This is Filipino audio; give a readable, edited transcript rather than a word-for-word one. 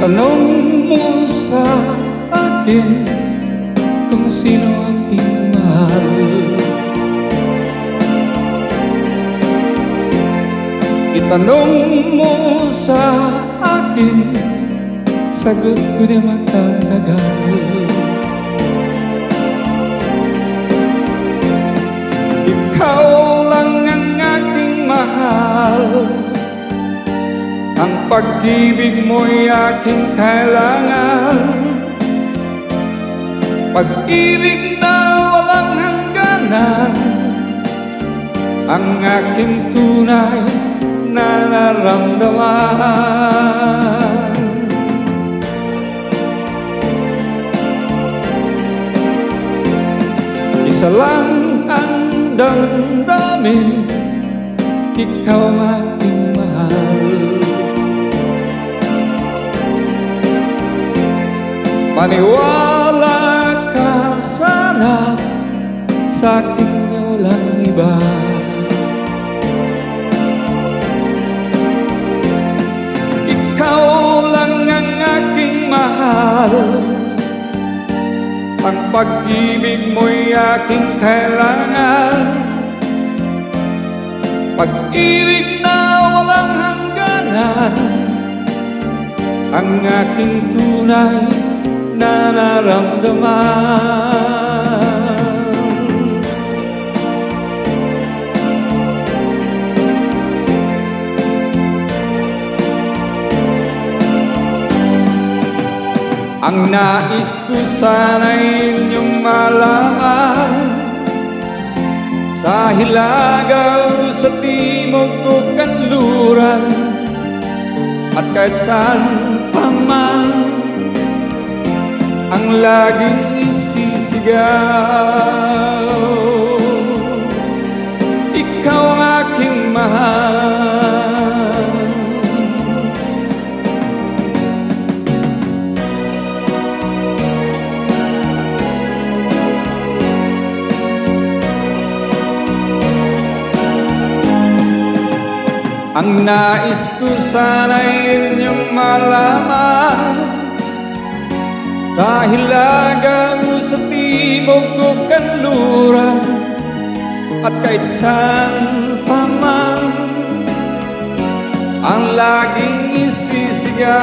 Itanong mo sa akin kung sino aking mahal. Itanong mo sa akin, sagot ko di magtatagal. Ikaw lang ang aking mahal, ang pag-ibig mo'y aking kailangan. Pag-ibig na walang hangganan, ang aking tunay na nararamdaman. Isa lang ang damdamin, ikaw ang aking mahal. Maniwala ka sana sa akin na walang iba. Ikaw lang ang aking mahal, ang pag-ibig mo'y aking kailangan. Pag-ibig na walang hangganan, ang aking tunay na nararamdaman. Ang nais ko sana'y inyong malaman, sa Hilagaw, sa Timog o Kanluran, at kahit saan pa man, ang laging isisigaw, ikaw ang aking mahal. Ang nais ko sana'y inyong malaman, sa Hilagaw, sa Timog o Kanluran, at kahit saan pa man, ang laging isisigaw,